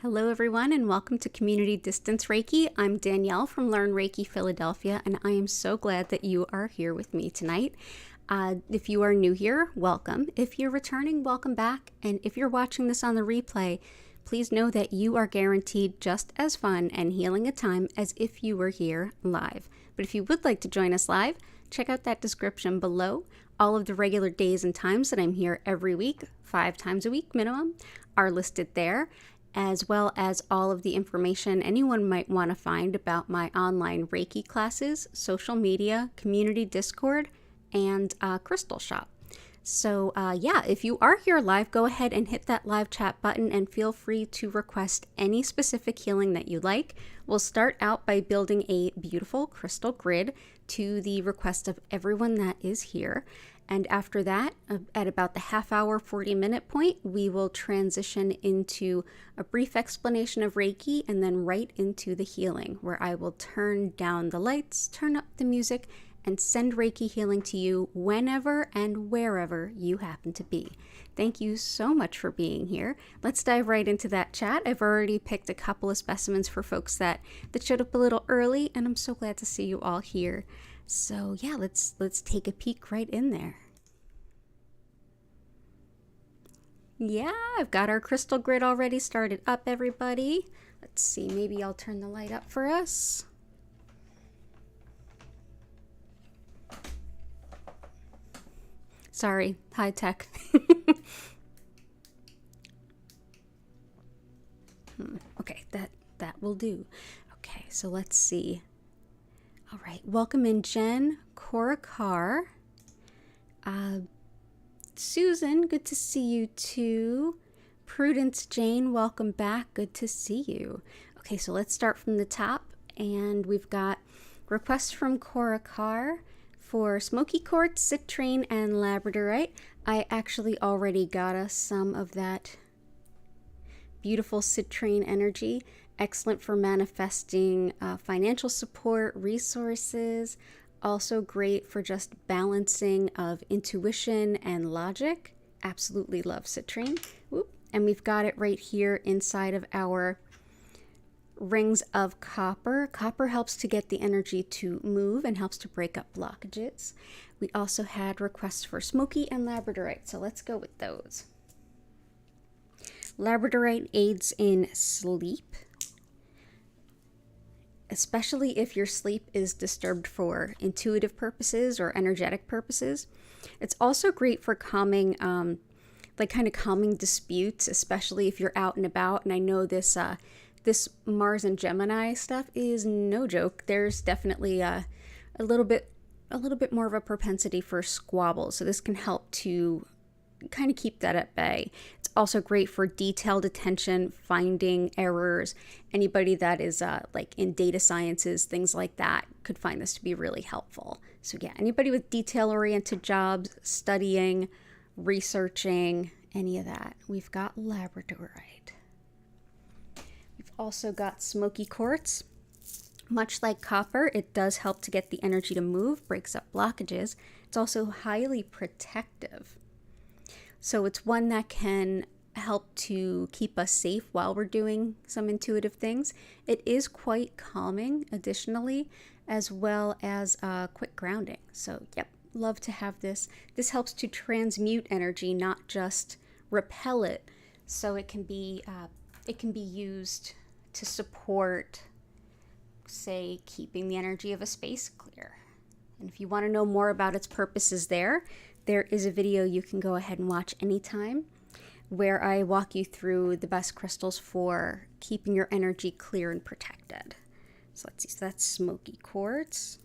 Hello everyone and welcome to Community Distance Reiki. I'm Danielle from Learn Reiki Philadelphia and I am so glad that you are here with me tonight. If you are new here, welcome. If you're returning, welcome back. And if you're watching this on the replay, please know that you are guaranteed just as fun and healing a time as if you were here live. But if you would like to join us live, check out that description below. All of the regular days and times that I'm here every week, 5 times a week minimum, are listed there, as well as all of the information anyone might want to find about my online Reiki classes, social media, community Discord, and crystal shop. So yeah, if you are here live, go ahead and hit that live chat button and feel free to request any specific healing that you like. We'll start out by building a beautiful crystal grid to the request of everyone that is here. And after that, at about the half hour, 40-minute point, we will transition into a brief explanation of Reiki and then right into the healing, where I will turn down the lights, turn up the music, and send Reiki healing to you whenever and wherever you happen to be. Thank you so much for being here. Let's dive right into that chat. I've already picked a couple of specimens for folks that showed up a little early, and I'm so glad to see you all here. So yeah, let's take a peek right in there. Yeah, I've got our crystal grid already started up, everybody. Let's see, maybe I'll turn the light up for us. Sorry, high tech. Okay, that will do. Okay, so let's see. All right, welcome in Jen, Cora Carr, Susan, good to see you too. Prudence Jane, welcome back, good to see you. Okay, so let's start from the top, and we've got requests from Cora Carr for Smoky Quartz, Citrine, and Labradorite. I actually already got us some of that beautiful citrine energy. Excellent for manifesting financial support, resources. Also great for just balancing of intuition and logic. Absolutely love citrine. Whoop. And we've got it right here inside of our rings of copper. Copper helps to get the energy to move and helps to break up blockages. We also had requests for Smoky and Labradorite, so let's go with those. Labradorite aids in sleep, especially if your sleep is disturbed for intuitive purposes or energetic purposes. It's also great for calming, calming disputes, especially if you're out and about. And I know this Mars and Gemini stuff is no joke. There's definitely a little bit more of a propensity for squabbles. So this can help to kind of keep that at bay. It's also great for detailed attention, finding errors. Anybody that is like in data sciences, things like that, could find this to be really helpful. So yeah, anybody with detail-oriented jobs, studying, researching, any of that. We've got Labradorite. We've also got Smoky Quartz. Much like copper, it does help to get the energy to move, breaks up blockages. It's also highly protective. So it's one that can help to keep us safe while we're doing some intuitive things. It is quite calming additionally, as well as quick grounding. So yep, love to have this. This helps to transmute energy, not just repel it. So it can be used to support, say, keeping the energy of a space clear. And if you want to know more about its purposes there is a video you can go ahead and watch anytime where I walk you through the best crystals for keeping your energy clear and protected. So let's see, so that's Smoky Quartz.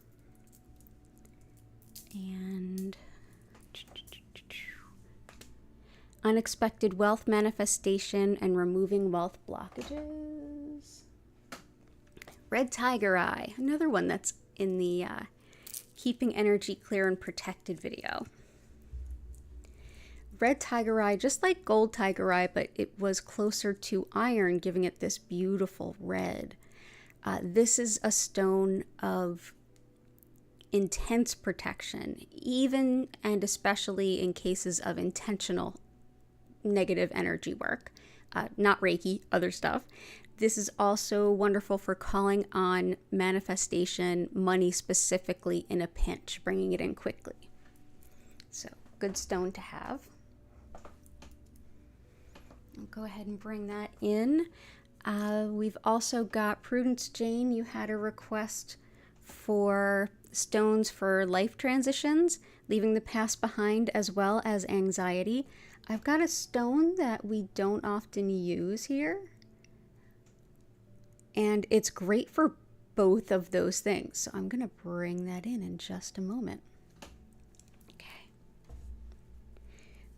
And unexpected wealth manifestation and removing wealth blockages. Red Tiger Eye, another one that's in the keeping energy clear and protected video. Red Tiger Eye, just like Gold Tiger Eye, but it was closer to iron, giving it this beautiful red. This is a stone of intense protection, even and especially in cases of intentional negative energy work. not Reiki, other stuff. This is also wonderful for calling on manifestation, money specifically in a pinch, bringing it in quickly. So, good stone to have. I'll go ahead and bring that in. We've also got Prudence Jane. You had a request for stones for life transitions, leaving the past behind, as well as anxiety. I've got a stone that we don't often use here, and it's great for both of those things. So I'm going to bring that in just a moment. Okay.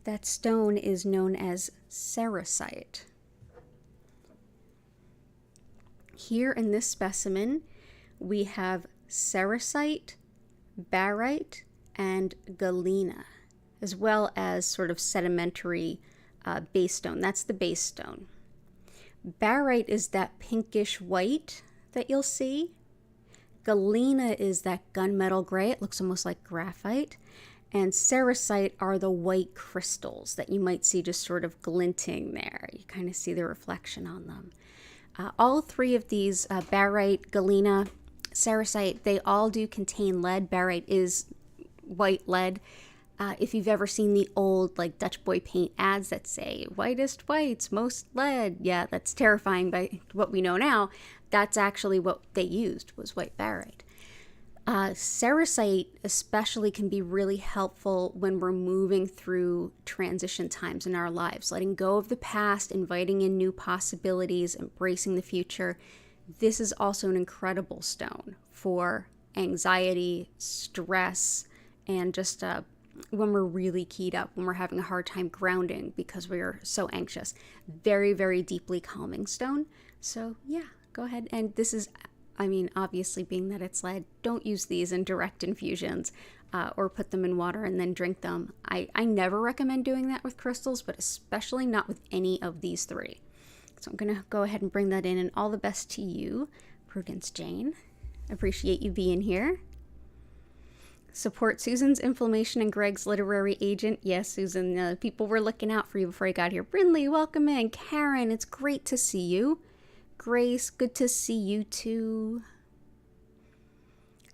That stone is known as Cerasite. Here in this specimen, we have Cerasite, barite, and galena, as well as sort of sedimentary base stone. That's the base stone. Barite is that pinkish white that you'll see. Galena is that gunmetal gray. It looks almost like graphite. And Cerasite are the white crystals that you might see just sort of glinting there. You kind of see the reflection on them. All three of these, barite, galena, Cerasite, they all do contain lead. Barite is white lead. If you've ever seen the old like Dutch boy paint ads that say whitest whites, most lead, yeah, that's terrifying by what we know now. That's actually what they used, was white barite. Cerasite especially can be really helpful when we're moving through transition times in our lives, letting go of the past, inviting in new possibilities, embracing the future. This is also an incredible stone for anxiety, stress, and just when we're really keyed up, when we're having a hard time grounding because we're so anxious. Very, very deeply calming stone. So yeah, go ahead. And this is, I mean, obviously being that it's lead, don't use these in direct infusions or put them in water and then drink them. I never recommend doing that with crystals, but especially not with any of these three. So I'm going to go ahead and bring that in, and all the best to you, Prudence Jane. Appreciate you being here. Support Susan's inflammation and Greg's literary agent. Yes, Susan, people were looking out for you before I got here. Brindley, welcome in. Karen, it's great to see you. Grace, good to see you too.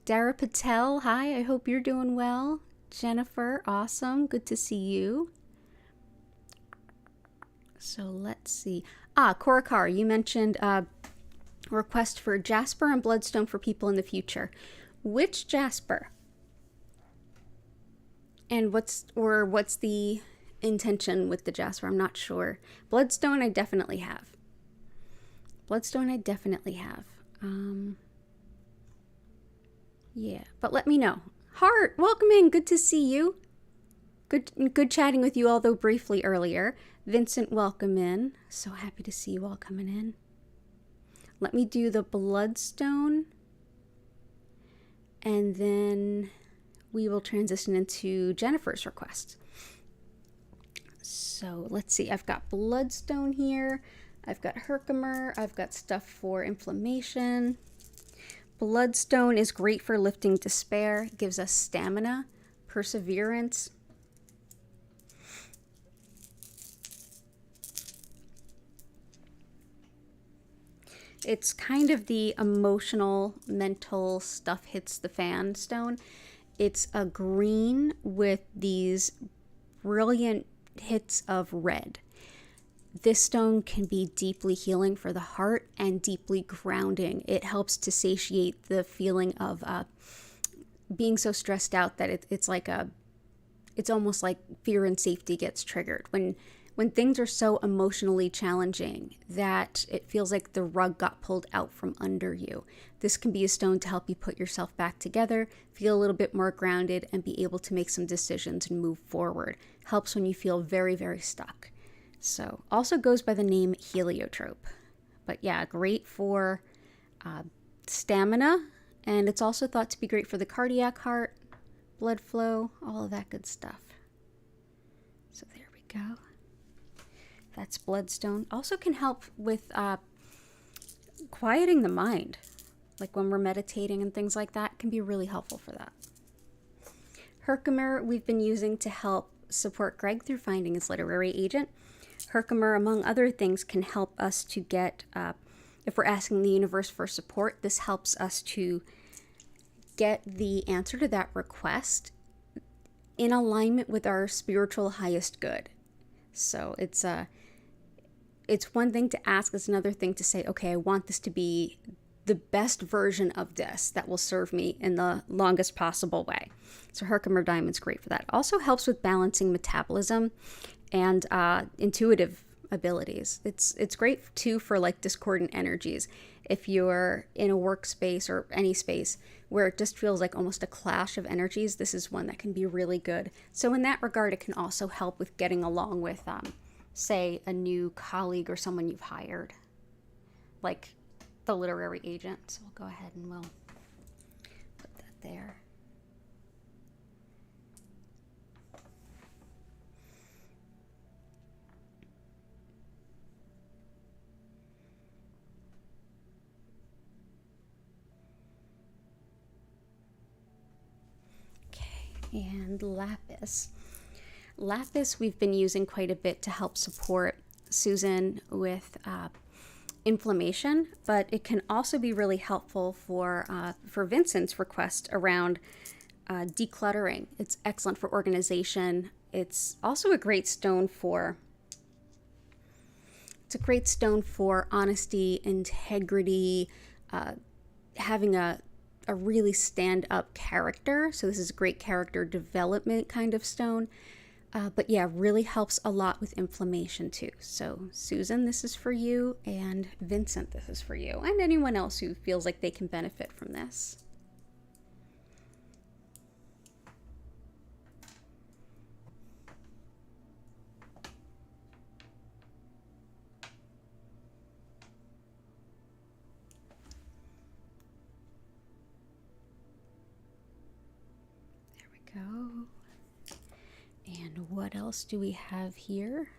Dara Patel, hi, I hope you're doing well. Jennifer, awesome, good to see you. So let's see. Korakar, you mentioned request for Jasper and Bloodstone for people in the future. Which Jasper? And what's the intention with the Jasper? I'm not sure. Bloodstone, I definitely have. Yeah, but let me know. Heart, welcome in. Good to see you. Good chatting with you, although briefly earlier. Vincent, welcome in. So happy to see you all coming in. Let me do the Bloodstone, and then we will transition into Jennifer's request. So let's see. I've got Bloodstone here. I've got Herkimer. I've got stuff for inflammation. Bloodstone is great for lifting despair. It gives us stamina, perseverance. It's kind of the emotional, mental stuff hits the fan stone. It's a green with these brilliant hits of red. This stone can be deeply healing for the heart and deeply grounding. It helps to satiate the feeling of being so stressed out that it's almost like fear and safety gets triggered. When things are so emotionally challenging that it feels like the rug got pulled out from under you, this can be a stone to help you put yourself back together, feel a little bit more grounded, and be able to make some decisions and move forward. Helps when you feel very, very stuck. So, also goes by the name heliotrope. But yeah, great for stamina, and it's also thought to be great for the cardiac heart, blood flow, all of that good stuff. So there we go. That's Bloodstone. Also can help with quieting the mind. Like when we're meditating and things like that, can be really helpful for that. Herkimer we've been using to help support Greg through finding his literary agent. Herkimer, among other things, can help us to get, if we're asking the universe for support, this helps us to get the answer to that request in alignment with our spiritual highest good. So it's one thing to ask, it's another thing to say, okay, I want this to be the best version of this that will serve me in the longest possible way. So Herkimer Diamond's great for that. Also helps with balancing metabolism and intuitive abilities. It's great too for like discordant energies. If you're in a workspace or any space where it just feels like almost a clash of energies, this is one that can be really good. So in that regard, it can also help with getting along with, say, a new colleague or someone you've hired, like the literary agent. So we'll go ahead and we'll put that there. And lapis. Lapis we've been using quite a bit to help support Susan with inflammation, but it can also be really helpful for Vincent's request around decluttering. It's excellent for organization. It's also a great stone for honesty, integrity, having a really stand-up character. So this is a great character development kind of stone. But yeah, really helps a lot with inflammation too. So Susan, this is for you, and Vincent, this is for you, and anyone else who feels like they can benefit from this. Go. And what else do we have here?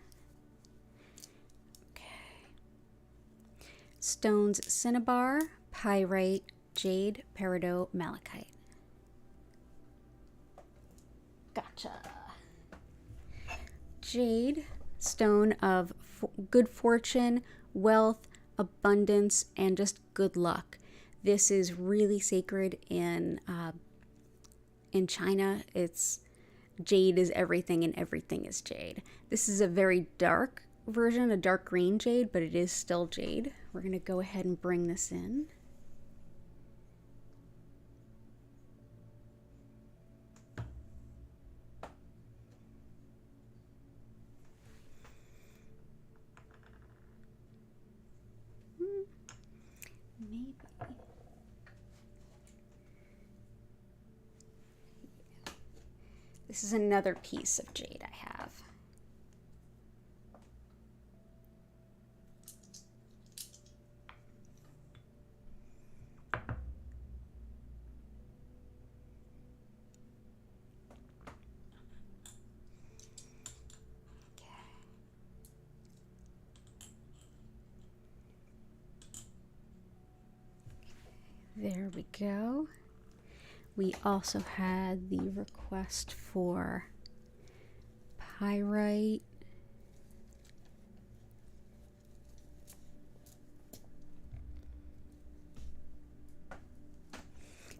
Okay. Stones: Cinnabar, pyrite, jade, peridot, malachite. Gotcha. Jade, stone of good fortune, wealth, abundance, and just good luck. This is really sacred in China. It's jade is everything and everything is jade. This is a very dark version, a dark green jade, but it is still jade. We're going to go ahead and bring this in. Maybe. This is another piece of jade I have. There we go. We also had the request for pyrite.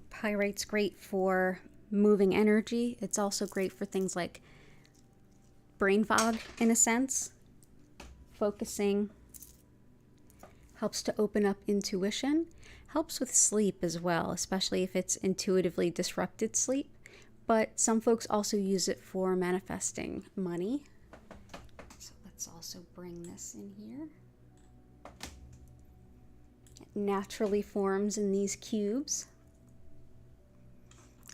Pyrite's great for moving energy. It's also great for things like brain fog, in a sense. Focusing. Helps to open up intuition. Helps with sleep as well, especially if it's intuitively disrupted sleep. But some folks also use it for manifesting money. So let's also bring this in here. It naturally forms in these cubes.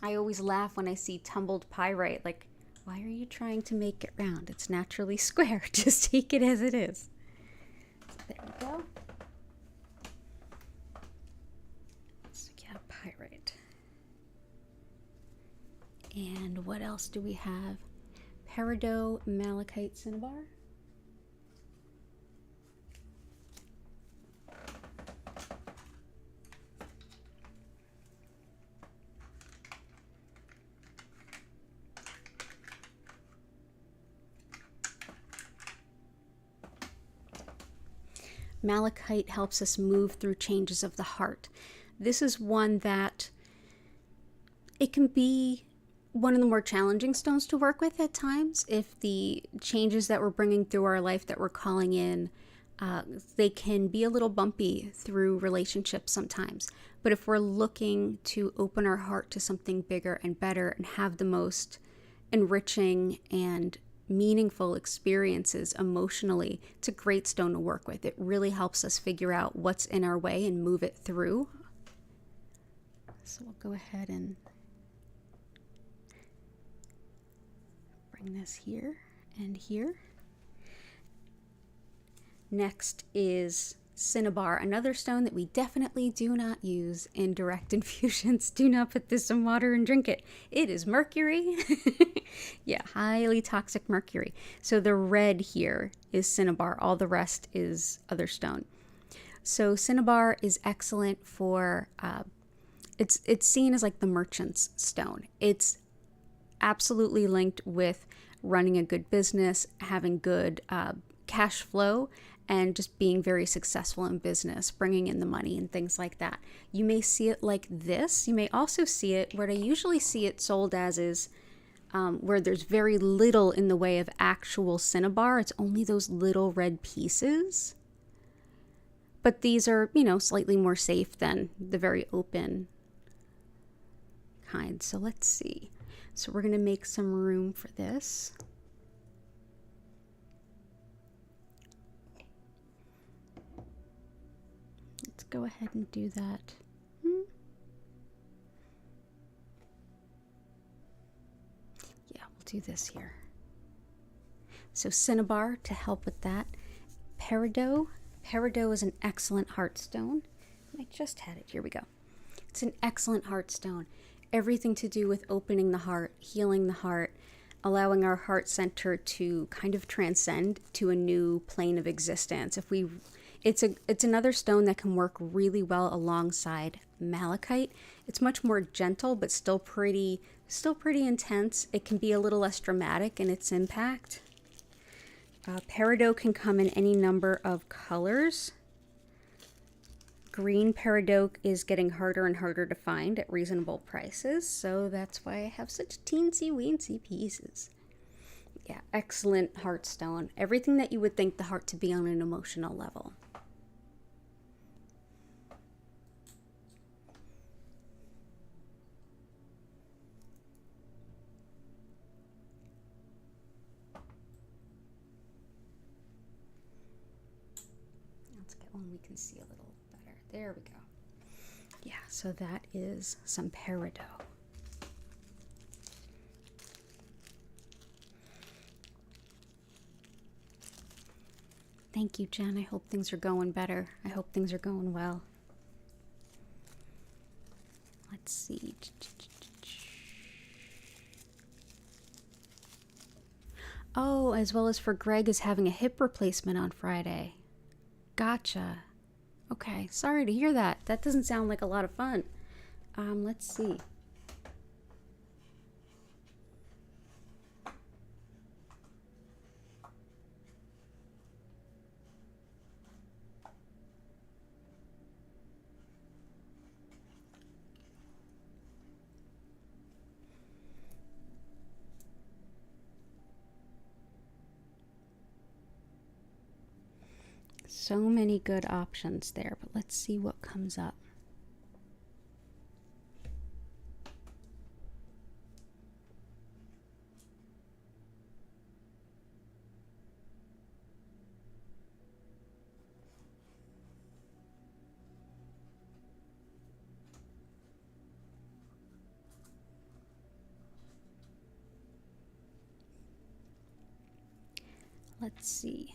I always laugh when I see tumbled pyrite, like, why are you trying to make it round? It's naturally square. Just take it as it is. So there we go. Pyrite. And what else do we have? Peridot, malachite, cinnabar. Malachite helps us move through changes of the heart. This is one that it can be one of the more challenging stones to work with at times if the changes that we're bringing through our life that we're calling in, they can be a little bumpy through relationships sometimes. But if we're looking to open our heart to something bigger and better and have the most enriching and meaningful experiences emotionally, it's a great stone to work with. It really helps us figure out what's in our way and move it through. So we'll go ahead and bring this here and here. Next is Cinnabar, another stone that we definitely do not use in direct infusions. Do not put this in water and drink it. It is mercury. Yeah, highly toxic mercury. So the red here is Cinnabar. All the rest is other stone. So Cinnabar is excellent for, it's seen as like the merchant's stone. It's absolutely linked with running a good business, having good cash flow, and just being very successful in business, bringing in the money and things like that. You may see it like this. You may also see it, what I usually see it sold as is where there's very little in the way of actual cinnabar. It's only those little red pieces. But these are, you know, slightly more safe than the very open kind. So let's see. So we're going to make some room for this. Let's go ahead and do that. Yeah, we'll do this here. So Cinnabar to help with that. Peridot. Peridot is an excellent heartstone. I just had it. Here we go. It's an excellent heartstone. Everything to do with opening the heart, healing the heart, allowing our heart center to kind of transcend to a new plane of existence. It's another stone that can work really well alongside malachite. It's much more gentle, but still pretty intense. It can be a little less dramatic in its impact. Peridot can come in any number of colors. Green peridot is getting harder and harder to find at reasonable prices, so that's why I have such teensy weensy pieces. Yeah, excellent heartstone. Everything that you would think the heart to be on an emotional level. Let's get one we can see a little better. There we go. Yeah, so that is some peridot. Thank you, Jen. I hope things are going better. I hope things are going well. Let's see. Oh, as well as for Greg is having a hip replacement on Friday. Gotcha. Okay, sorry to hear that. That doesn't sound like a lot of fun. Let's see. So many good options there, but let's see what comes up. Let's see.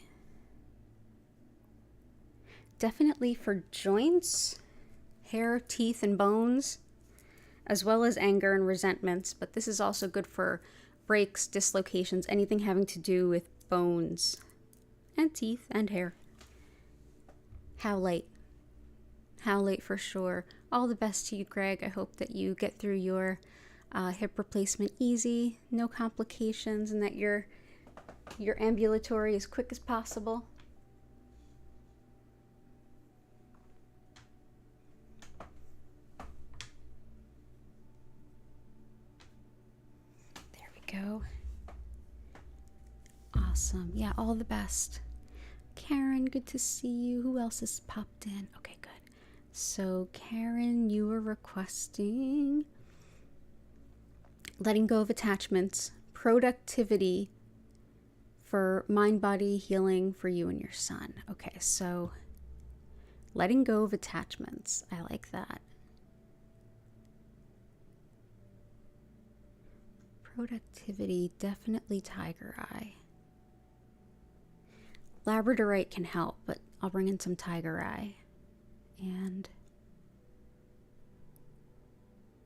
Definitely for joints, hair, teeth, and bones, as well as anger and resentments, but this is also good for breaks, dislocations, anything having to do with bones and teeth and hair. Howlite. Howlite for sure. All the best to you, Greg. I hope that you get through your hip replacement easy, no complications, and that you're ambulatory as quick as possible. Awesome. Yeah, all the best. Karen, good to see you. Who else has popped in? Okay, good. So, Karen, you were requesting letting go of attachments, productivity for mind-body healing for you and your son. Okay, so letting go of attachments. I like that. Productivity, definitely tiger eye. Labradorite can help, but I'll bring in some tiger eye. And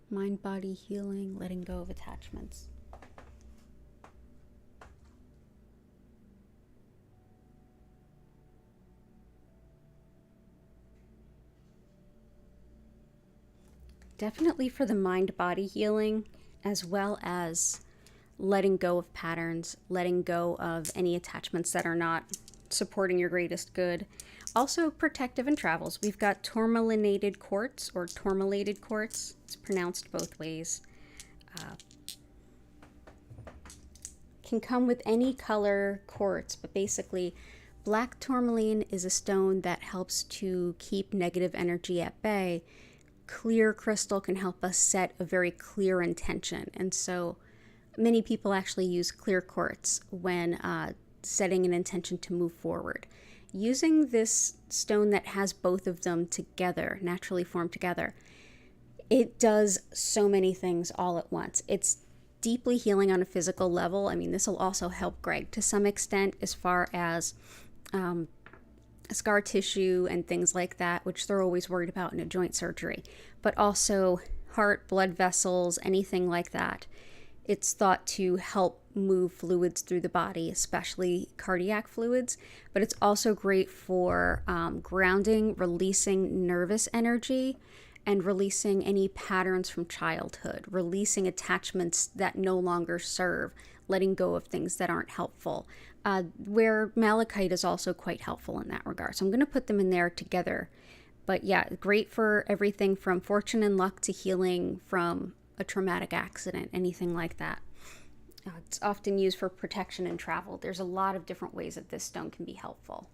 mind-body healing, letting go of attachments. Definitely for the mind-body healing, as well as letting go of patterns, letting go of any attachments that are not supporting your greatest good. Also protective in travels. We've got Tourmalinated Quartz, or Tourmalinated Quartz. It's pronounced both ways. Can come with any color quartz, but basically black tourmaline is a stone that helps to keep negative energy at bay. Clear crystal can help us set a very clear intention, and so many people actually use clear quartz when setting an intention to move forward. Using this stone that has both of them together, naturally formed together, it does so many things all at once. It's deeply healing on a physical level. I mean, this will also help Greg to some extent as far as scar tissue and things like that, which they're always worried about in a joint surgery, but also heart, blood vessels, anything like that. It's thought to help move fluids through the body, especially cardiac fluids, but it's also great for grounding, releasing nervous energy, and releasing any patterns from childhood, releasing attachments that no longer serve, letting go of things that aren't helpful, where malachite is also quite helpful in that regard. So I'm going to put them in there together. But yeah, great for everything from fortune and luck to healing from a traumatic accident, anything like that. It's often used for protection and travel. There's a lot of different ways that this stone can be helpful.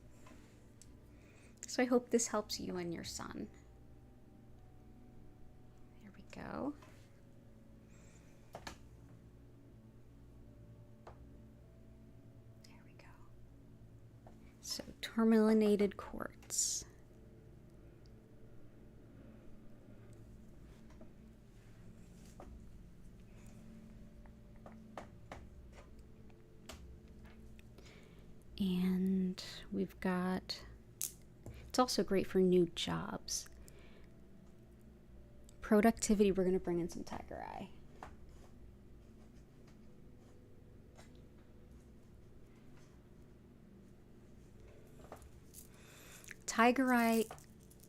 So I hope this helps you and your son. There we go. There we go. So tourmalinated quartz. And we've got, it's also great for new jobs. Productivity, we're going to bring in some tiger eye. Tiger eye,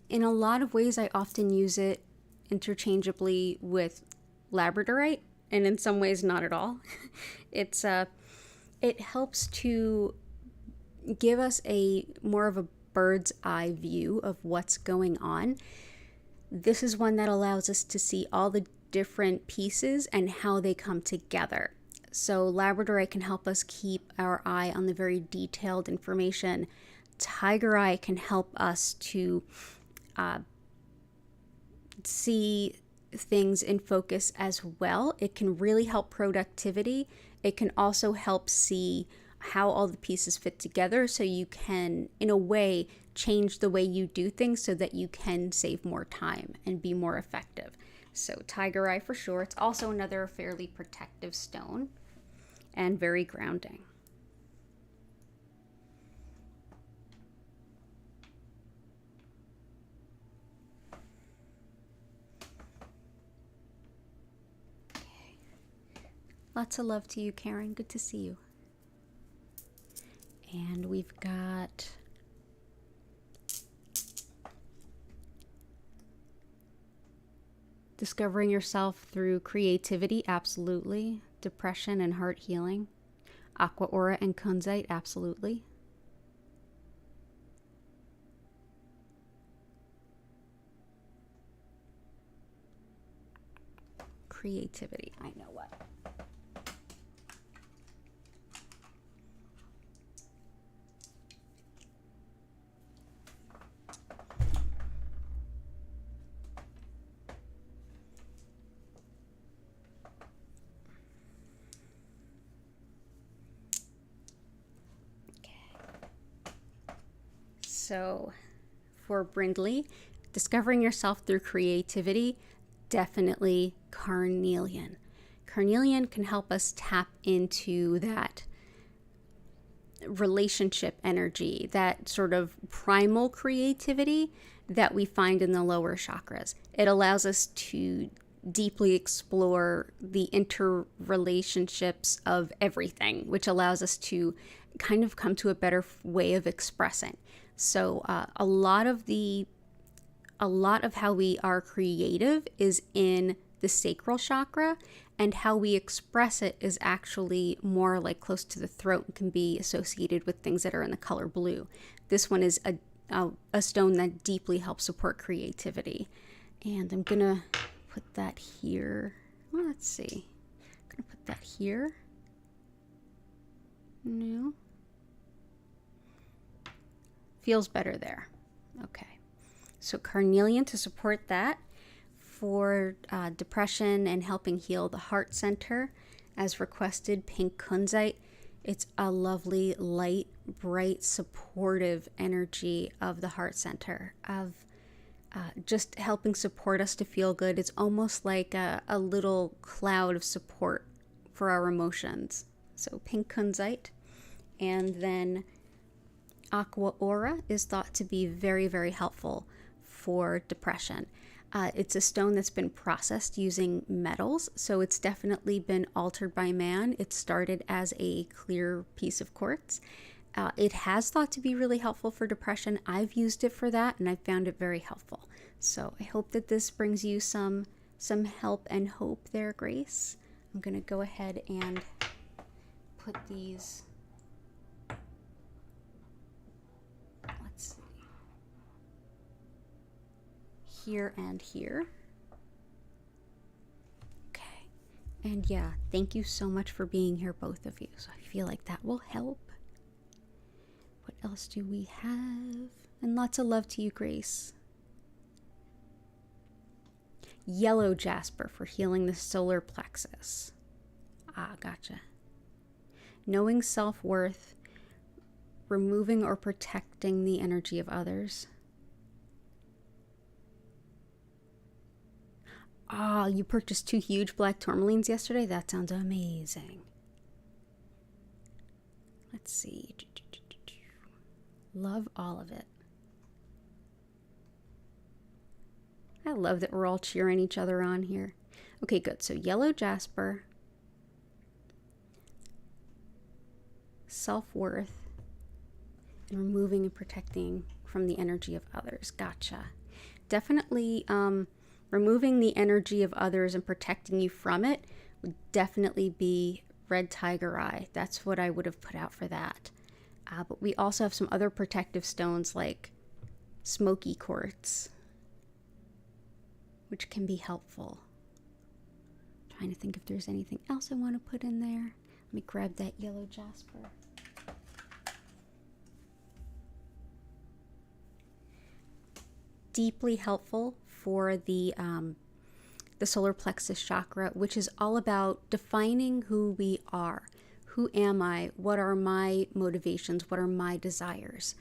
in a lot of ways, I often use it interchangeably with labradorite, and in some ways, not at all. It helps to give us a more of a bird's eye view of what's going on. This is one that allows us to see all the different pieces and how they come together. So labradorite can help us keep our eye on the very detailed information. Tiger eye can help us to see things in focus as well. It can really help productivity. It can also help see how all the pieces fit together, so you can, in a way, change the way you do things so that you can save more time and be more effective. So tiger eye for sure. It's also another fairly protective stone and very grounding. Okay. Lots of love to you, Karen. Good to see you. And we've got discovering yourself through creativity, absolutely. Depression and heart healing. Aqua Aura and kunzite, absolutely. Creativity, I know what. So for Brindley, discovering yourself through creativity, definitely carnelian. Carnelian can help us tap into that relationship energy, that sort of primal creativity that we find in the lower chakras. It allows us to deeply explore the interrelationships of everything, which allows us to kind of come to a better way of expressing. So a lot of how we are creative is in the sacral chakra, and how we express it is actually more like close to the throat and can be associated with things that are in the color blue. This one is a stone that deeply helps support creativity. And I'm gonna put that here. Well, let's see. I'm gonna put that here. No. Feels better there. Okay. So carnelian to support that. For depression and helping heal the heart center, as requested, pink kunzite. It's a lovely, light, bright, supportive energy of the heart center, of just helping support us to feel good. It's almost like a little cloud of support for our emotions. So pink kunzite. And then Aqua Aura is thought to be very, very helpful for depression. It's a stone that's been processed using metals, so it's definitely been altered by man. It started as a clear piece of quartz. It has thought to be really helpful for depression. I've used it for that, and I found it very helpful. So I hope that this brings you some help and hope there, Grace. I'm going to go ahead and put these... Let's see. Here and here. Okay. And yeah, thank you so much for being here, both of you. So I feel like that will help. What else do we have? And lots of love to you, Grace. Yellow Jasper for healing the solar plexus. Ah, gotcha. Knowing self-worth, removing or protecting the energy of others. Ah, you purchased 2 huge black tourmalines yesterday? That sounds amazing. Let's see. Love all of it. I love that we're all cheering each other on here. Okay, good. So Yellow Jasper, self-worth, and removing and protecting from the energy of others. Gotcha. Definitely removing the energy of others and protecting you from it would definitely be red tiger eye. That's what I would have put out for that. But we also have some other protective stones like Smoky Quartz, which can be helpful. I'm trying to think if there's anything else I want to put in there. Let me grab that Yellow Jasper. Deeply helpful for the solar plexus chakra, which is all about defining who we are. Who am I? What are my motivations? What are my desires?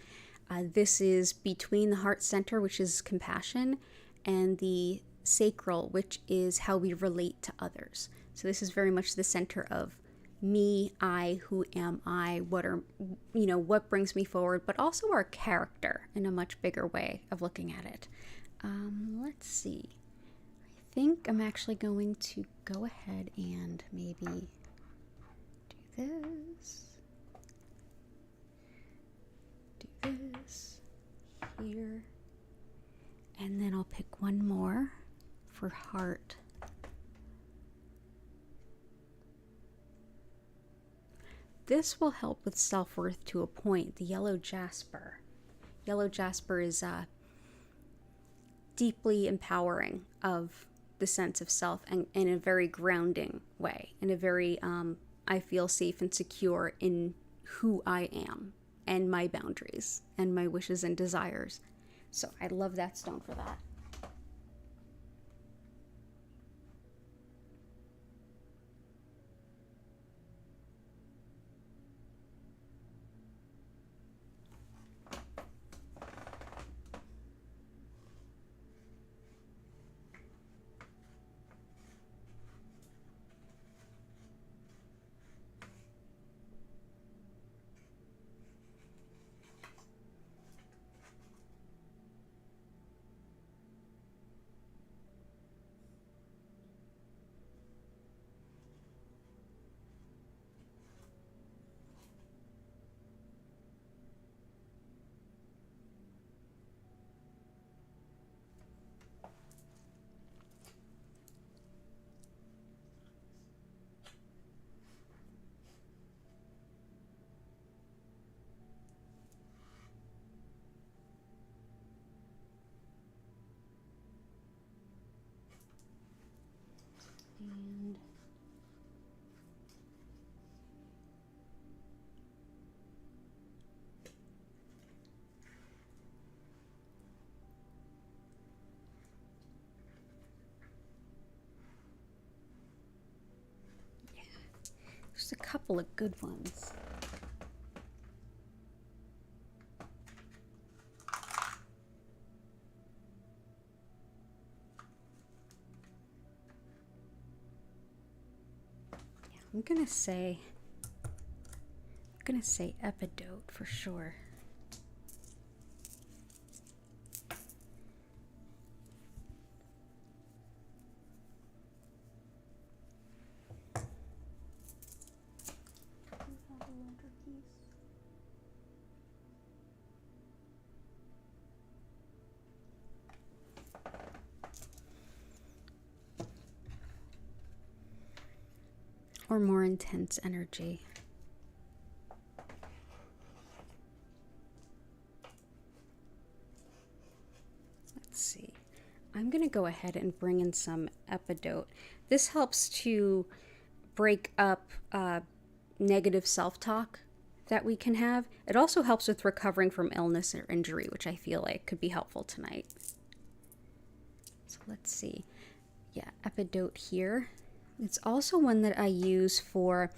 This is between the heart center, which is compassion, and the sacral, which is how we relate to others. So this is very much the center of me, I, who am I, what brings me forward, but also our character in a much bigger way of looking at it. Let's see. I think I'm actually going to go ahead and maybe do this here, and then I'll pick one more for heart. This will help with self-worth to a point, the Yellow Jasper. Yellow Jasper is deeply empowering of the sense of self, and in a very grounding way, in a very I feel safe and secure in who I am and my boundaries and my wishes and desires. So I love that stone for that. couple of good ones. Yeah, I'm gonna say Peridot for sure. Or more intense energy. Let's see. I'm going to go ahead and bring in some Peridot. This helps to break up negative self-talk that we can have. It also helps with recovering from illness or injury, which I feel like could be helpful tonight. So let's see. Yeah, Peridot here. It's also one that I use for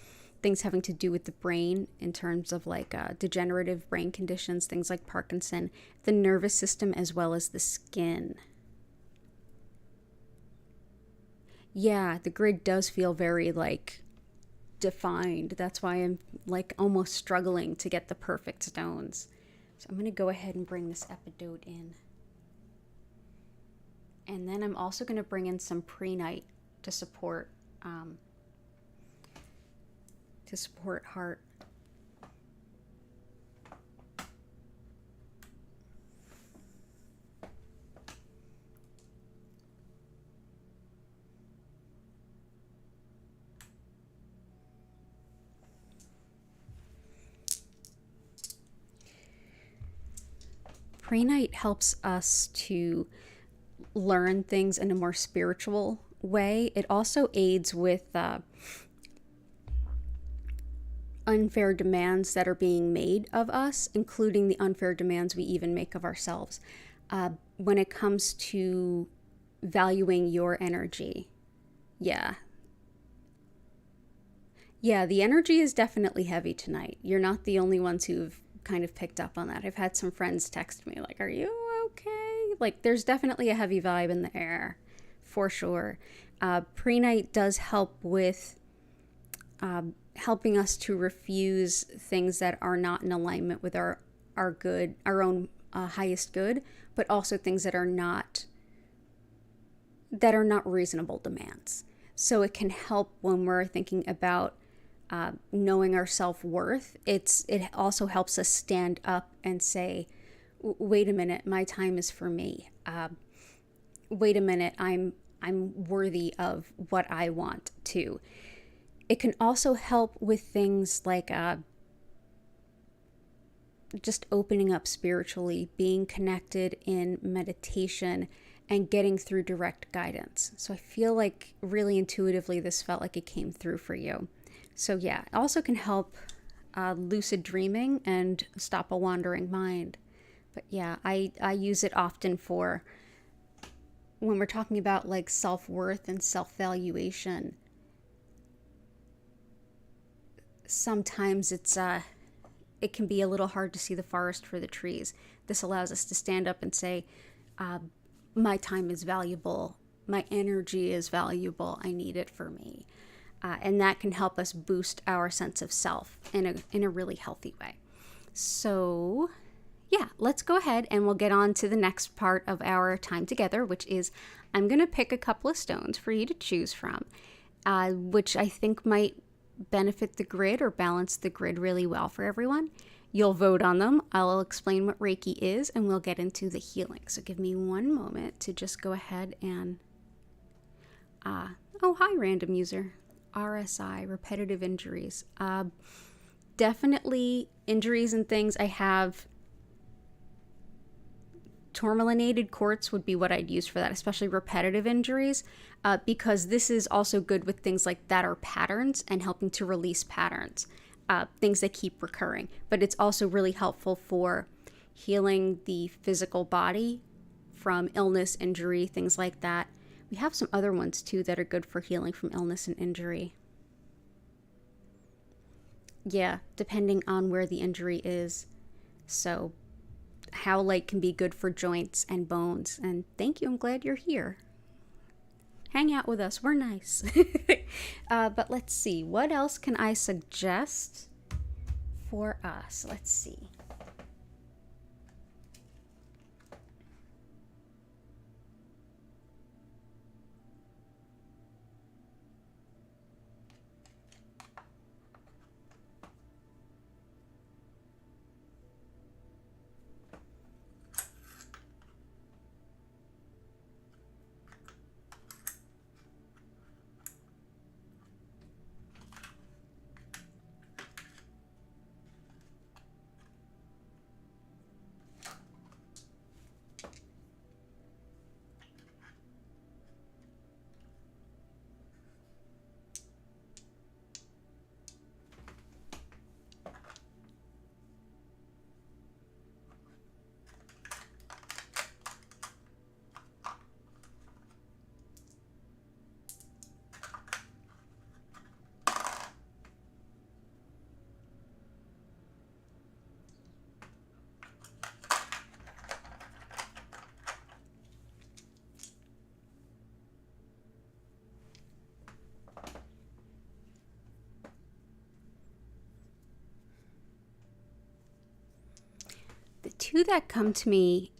things having to do with the brain in terms of like degenerative brain conditions, things like Parkinson, the nervous system, as well as the skin. Yeah, the grid does feel very like defined. That's why I'm like almost struggling to get the perfect stones. So I'm going to go ahead and bring this Peridot in. And then I'm also going to bring in some prehnite to support heart. Prehnite helps us to learn things in a more spiritual way. It also aids with unfair demands that are being made of us, including the unfair demands we even make of ourselves. When it comes to valuing your energy, yeah, the energy is definitely heavy tonight. You're not the only ones who've kind of picked up on that. I've had some friends text me like, are you okay? Like, there's definitely a heavy vibe in the air, for sure. Prehnite does help with helping us to refuse things that are not in alignment with our own highest good, but also things that are not reasonable demands. So it can help when we're thinking about knowing our self-worth. It also helps us stand up and say, wait a minute, my time is for me. Wait a minute, I'm worthy of what I want to. It can also help with things like just opening up spiritually, being connected in meditation, and getting through direct guidance. So I feel like really intuitively this felt like it came through for you. So yeah, it also can help lucid dreaming and stop a wandering mind. But yeah, I use it often for when we're talking about like self-worth and self-valuation. Sometimes it can be a little hard to see the forest for the trees. This allows us to stand up and say, my time is valuable, my energy is valuable, I need it for me. And that can help us boost our sense of self in a really healthy way. So yeah, let's go ahead and we'll get on to the next part of our time together, which is I'm going to pick a couple of stones for you to choose from, which I think might benefit the grid or balance the grid really well for everyone. You'll vote on them. I'll explain what Reiki is, and we'll get into the healing. So give me one moment to just go ahead and... oh, hi, random user. RSI, repetitive injuries. Definitely injuries and things. I have... Tourmalinated quartz would be what I'd use for that, especially repetitive injuries, because this is also good with things like that are patterns and helping to release patterns, things that keep recurring. But it's also really helpful for healing the physical body from illness, injury, things like that. We have some other ones too that are good for healing from illness and injury. Yeah, depending on where the injury is. So, howlite can be good for joints and bones. And thank you, I'm glad you're here. Hang out with us, we're nice. But let's see, what else can I suggest for us? Let's see. The two that come to me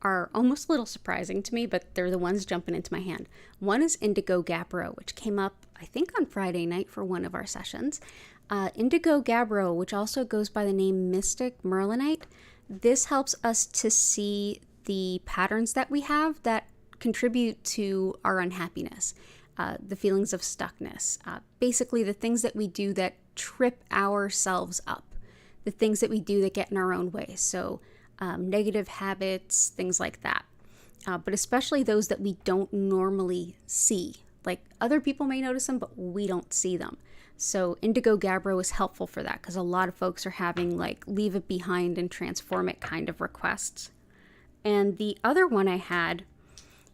are almost a little surprising to me, but they're the ones jumping into my hand. One is Indigo Gabbro, which came up, I think, on Friday night for one of our sessions. Indigo Gabbro, which also goes by the name Mystic Merlinite, this helps us to see the patterns that we have that contribute to our unhappiness, the feelings of stuckness, basically the things that we do that trip ourselves up, the things that we do that get in our own way. So negative habits, things like that. But especially those that we don't normally see. Like other people may notice them, but we don't see them. So Indigo Gabbro is helpful for that because a lot of folks are having like leave it behind and transform it kind of requests. And the other one I had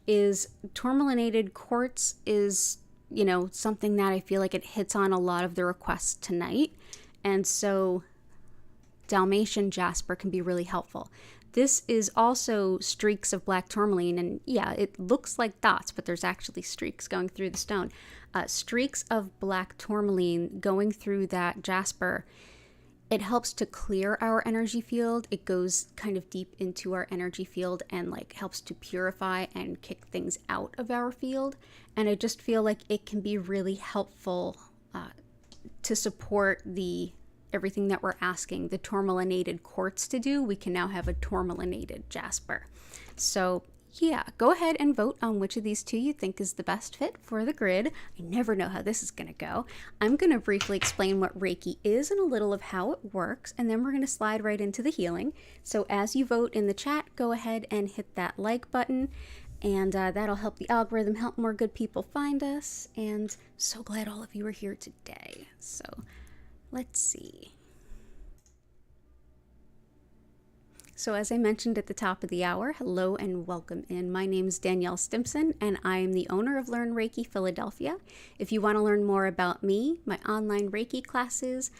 is Tourmalinated Quartz is, you know, something that I feel like it hits on a lot of the requests tonight. And so Dalmatian Jasper can be really helpful. This is also streaks of black tourmaline, and yeah, it looks like dots, but there's actually streaks going through the stone. Streaks of black tourmaline going through that jasper, it helps to clear our energy field. It goes kind of deep into our energy field and like helps to purify and kick things out of our field. And I just feel like it can be really helpful to support everything that we're asking the tourmalinated quartz to do. We can now have a tourmalinated jasper. So yeah, go ahead and vote on which of these two you think is the best fit for the grid. I never know how this is going to go. I'm going to briefly explain what Reiki is and a little of how it works, and then we're going to slide right into the healing. So as you vote in the chat, go ahead and hit that like button, and that'll help the algorithm, help more good people find us. And so glad all of you are here today. So let's see. So as I mentioned at the top of the hour, hello and welcome in. My name is DanielleStimpson, and I am the owner of Learn Reiki Philadelphia. If you want to learn more about me, my online Reiki classes,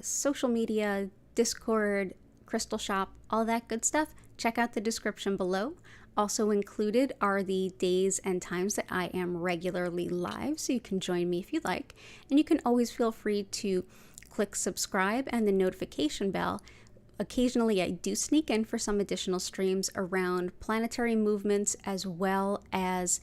social media, Discord, Crystal Shop, all that good stuff, check out the description below. Also included are the days and times that I am regularly live, so you can join me if you like. And you can always feel free to click subscribe and the notification bell. Occasionally I do sneak in for some additional streams around planetary movements as well as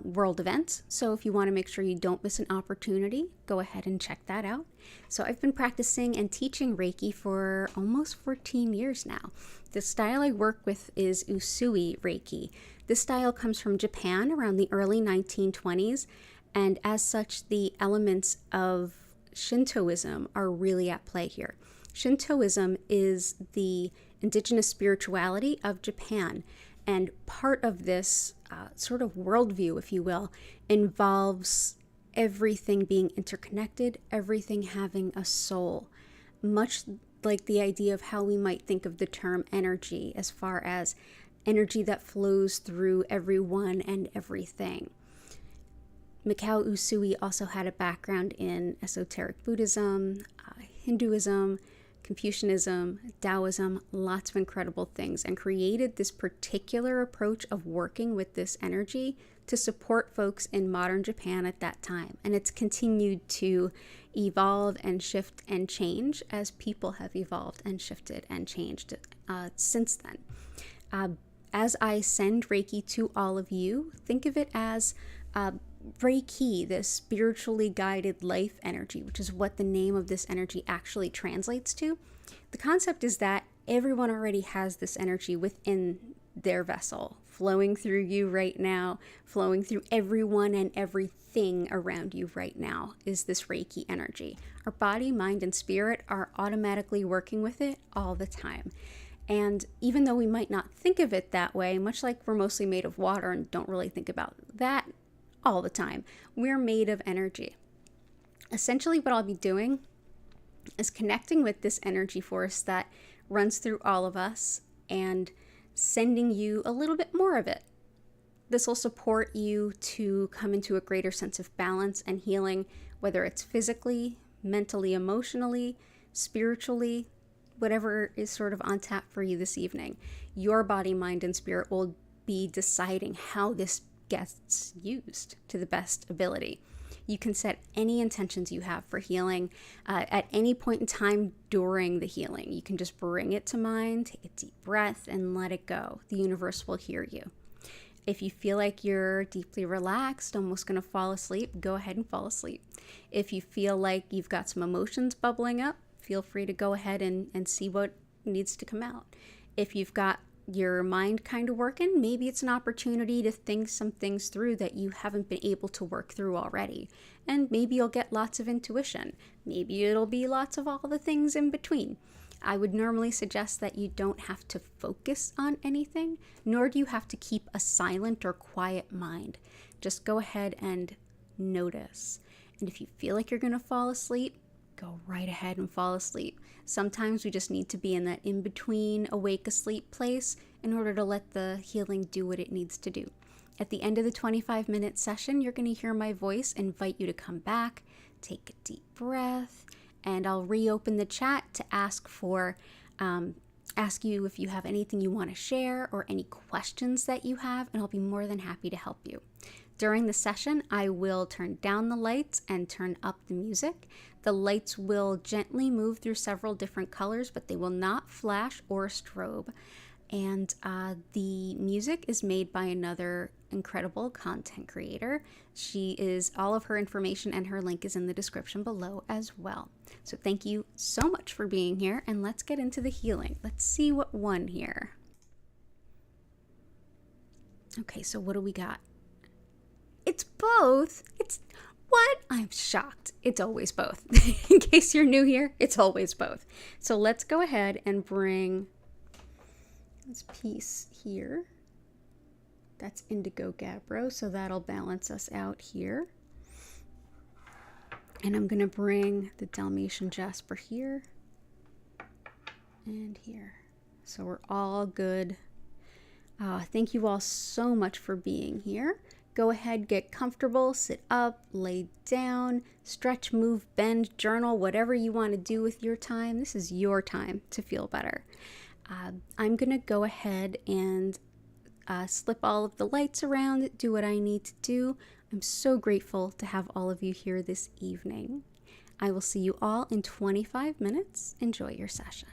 world events. So if you want to make sure you don't miss an opportunity, go ahead and check that out. So I've been practicing and teaching Reiki for almost 14 years now. The style I work with is Usui Reiki. This style comes from Japan around the early 1920s, and as such the elements of Shintoism are really at play here. Shintoism is the indigenous spirituality of Japan, and part of this sort of worldview, if you will, involves everything being interconnected, everything having a soul, much like the idea of how we might think of the term energy, as far as energy that flows through everyone and everything. Mikao Usui also had a background in esoteric Buddhism, Hinduism, Confucianism, Taoism, lots of incredible things, and created this particular approach of working with this energy to support folks in modern Japan at that time. And it's continued to evolve and shift and change as people have evolved and shifted and changed since then. As I send Reiki to all of you, think of it as Reiki, this spiritually guided life energy, which is what the name of this energy actually translates to. The concept is that everyone already has this energy within their vessel, flowing through you right now, flowing through everyone and everything around you right now is this Reiki energy. Our body, mind, and spirit are automatically working with it all the time. And even though we might not think of it that way, much like we're mostly made of water and don't really think about that all the time, we're made of energy. Essentially, what I'll be doing is connecting with this energy force that runs through all of us and sending you a little bit more of it. This will support you to come into a greater sense of balance and healing, whether it's physically, mentally, emotionally, spiritually, whatever is sort of on tap for you this evening. Your body, mind, and spirit will be deciding how this gets used to the best ability. You can set any intentions you have for healing at any point in time during the healing. You can just bring it to mind, take a deep breath, and let it go. The universe will hear you. If you feel like you're deeply relaxed, almost going to fall asleep, go ahead and fall asleep. If you feel like you've got some emotions bubbling up, feel free to go ahead and see what needs to come out. If you've got your mind kind of working, maybe it's an opportunity to think some things through that you haven't been able to work through already. And maybe you'll get lots of intuition. Maybe it'll be lots of all the things in between. I would normally suggest that you don't have to focus on anything, nor do you have to keep a silent or quiet mind. Just go ahead and notice. And if you feel like you're going to fall asleep, go right ahead and fall asleep. Sometimes we just need to be in that in-between awake-asleep place in order to let the healing do what it needs to do. At the end of the 25-minute session, you're going to hear my voice invite you to come back, take a deep breath, and I'll reopen the chat to ask you if you have anything you want to share or any questions that you have, and I'll be more than happy to help you. During the session, I will turn down the lights and turn up the music. The lights will gently move through several different colors, but they will not flash or strobe. And the music is made by another incredible content creator. All of her information and her link is in the description below as well. So thank you so much for being here, and let's get into the healing. Let's see what won here. Okay, so what do we got? It's both. It's what? I'm shocked. It's always both. In case you're new here, it's always both. So let's go ahead and bring this piece here. That's Indigo Gabbro, so that'll balance us out here. And I'm going to bring the Dalmatian Jasper here and here. So we're all good. Thank you all so much for being here. Go ahead, get comfortable, sit up, lay down, stretch, move, bend, journal, whatever you want to do with your time. This is your time to feel better. I'm going to go ahead and slip all of the lights around, do what I need to do. I'm so grateful to have all of you here this evening. I will see you all in 25 minutes. Enjoy your session.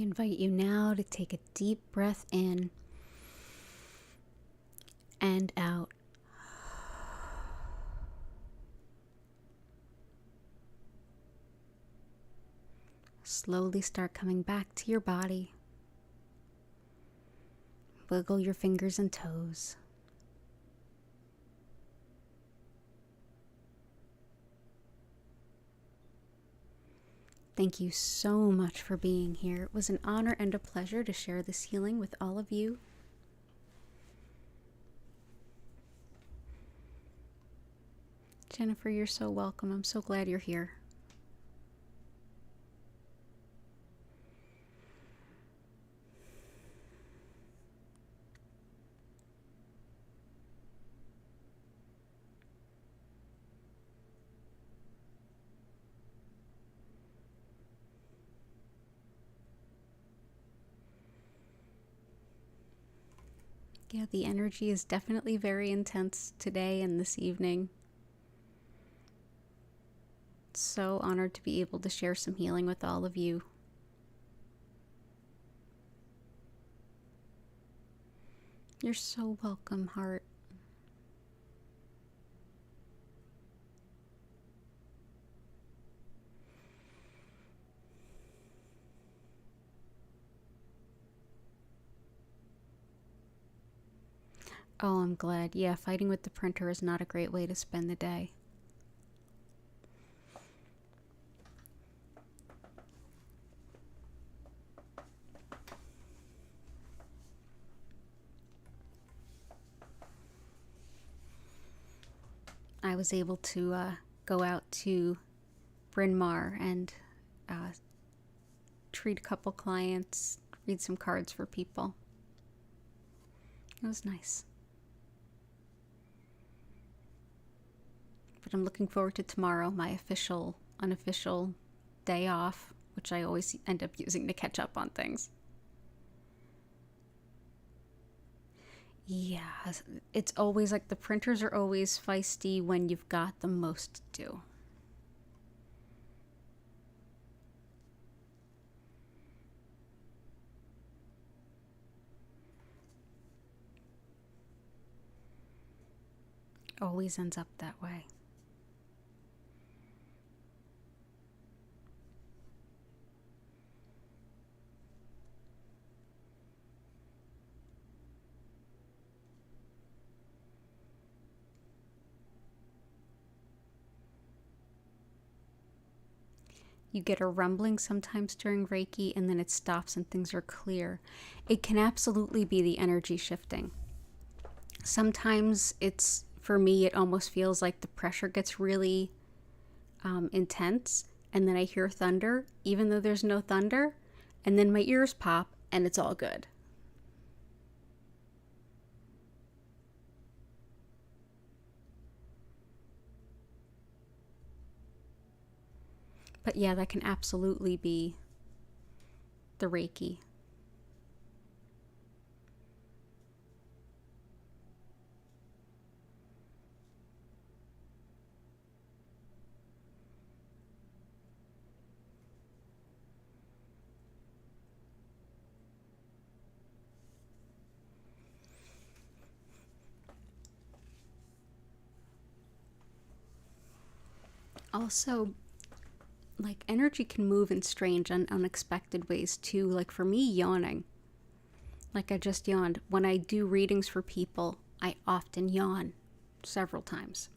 invite you now to take a deep breath in and out. Slowly start coming back to your body. Wiggle your fingers and toes. Thank you so much for being here. It was an honor and a pleasure to share this healing with all of you. Jennifer, you're so welcome. I'm so glad you're here. Yeah, the energy is definitely very intense today and this evening. So honored to be able to share some healing with all of you. You're so welcome, heart. Oh, I'm glad. Yeah, fighting with the printer is not a great way to spend the day. I was able to go out to Bryn Mawr and treat a couple clients, read some cards for people. It was nice. But I'm looking forward to tomorrow, my unofficial day off, which I always end up using to catch up on things. Yeah, it's always like the printers are always feisty when you've got the most to do. Always ends up that way. You get a rumbling sometimes during Reiki and then it stops and things are clear. It can absolutely be the energy shifting. Sometimes for me, it almost feels like the pressure gets really intense and then I hear thunder, even though there's no thunder, and then my ears pop and it's all good. But yeah, that can absolutely be the Reiki. Also, like, energy can move in strange and unexpected ways too. Like for me, yawning. Like I just yawned. When I do readings for people, I often yawn several times.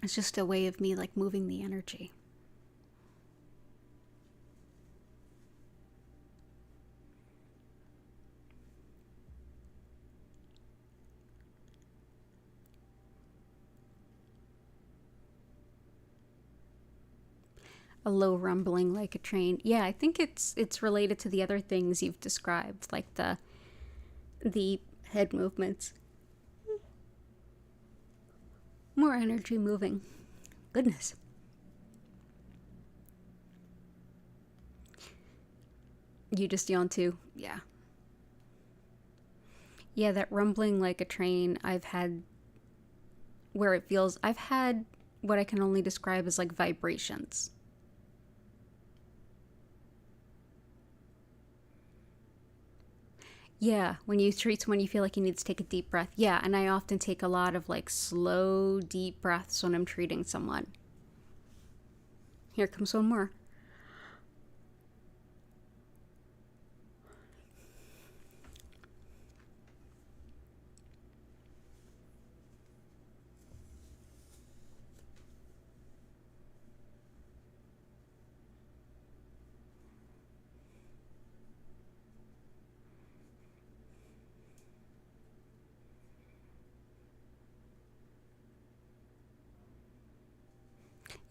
It's just a way of me like moving the energy. A low rumbling like a train. Yeah, I think it's related to the other things you've described, like the head movements. More energy moving. Goodness. You just yawn too? Yeah. Yeah, that rumbling like a train I've had I've had what I can only describe as like vibrations. Yeah, when you treat someone, you feel like you need to take a deep breath. Yeah, and I often take a lot of like slow, deep breaths when I'm treating someone. Here comes one more.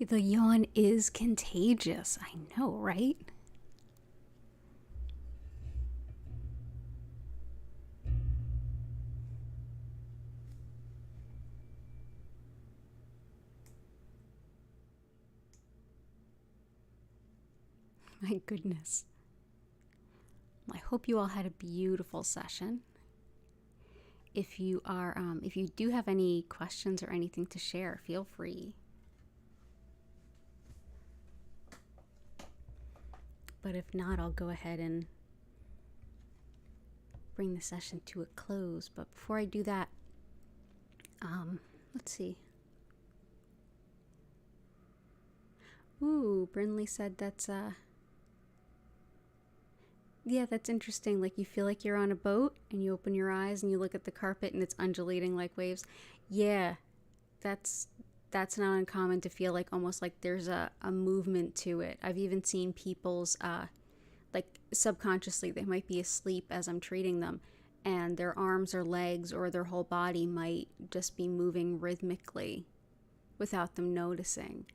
The yawn is contagious. I know, right? My goodness. I hope you all had a beautiful session. If you do have any questions or anything to share, feel free. But if not, I'll go ahead and bring the session to a close. But before I do that, let's see. Ooh, Brinley said that's yeah, that's interesting. Like you feel like you're on a boat and you open your eyes and you look at the carpet and it's undulating like waves. Yeah, that's not uncommon to feel like almost like there's a movement to it. I've even seen people's like subconsciously they might be asleep as I'm treating them, and their arms or legs or their whole body might just be moving rhythmically without them noticing.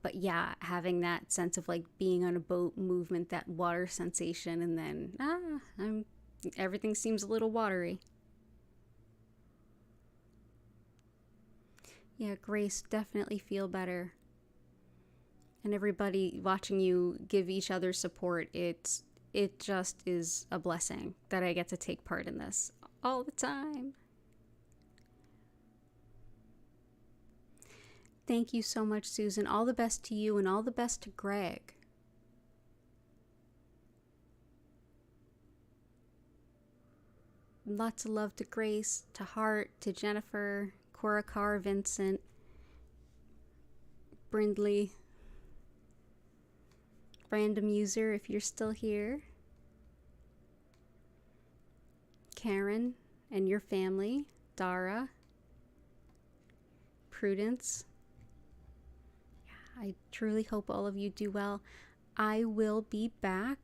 But yeah, having that sense of like being on a boat movement, that water sensation, and then everything seems a little watery. Yeah, Grace, definitely feel better. And everybody watching you give each other support, it just is a blessing that I get to take part in this all the time. Thank you so much, Susan. All the best to you and all the best to Greg. Lots of love to Grace, to Hart, to Jennifer, Cora Carr, Vincent, Brindley, random user if you're still here, Karen and your family, Dara, Prudence. I truly hope all of you do well. I will be back.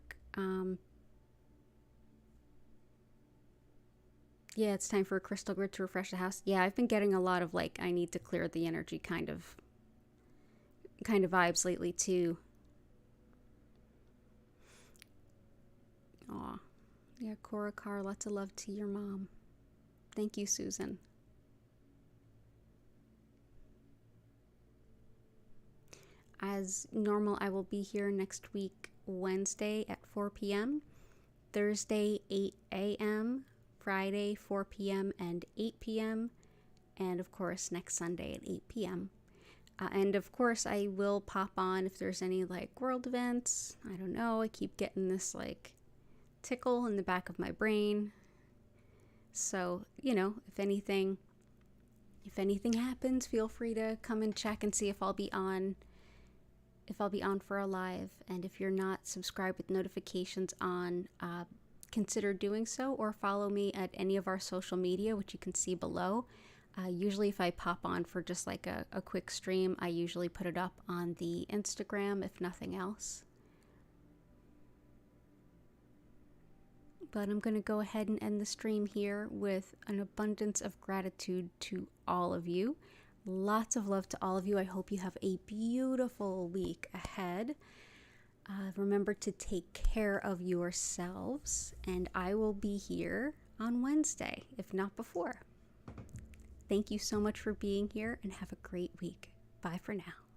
Yeah, it's time for a crystal grid to refresh the house. Yeah, I've been getting a lot of like I need to clear the energy kind of vibes lately too. Aw. Yeah, Cora Carr, lots of love to your mom. Thank you, Susan. As normal, I will be here next week, Wednesday at 4 p.m., Thursday 8 a.m., Friday 4 p.m. and 8 p.m., and of course next Sunday at 8 p.m. And of course I will pop on if there's any like world events. I don't know, I keep getting this like tickle in the back of my brain. So, you know, if anything happens, feel free to come and check and see if I'll be on for a live. And if you're not subscribed with notifications on, consider doing so, or follow me at any of our social media, which you can see below. Usually if I pop on for just like a quick stream, I usually put it up on the Instagram, if nothing else. But I'm going to go ahead and end the stream here with an abundance of gratitude to all of you. Lots of love to all of you. I hope you have a beautiful week ahead. Remember to take care of yourselves, and I will be here on Wednesday, if not before. Thank you so much for being here, and have a great week. Bye for now.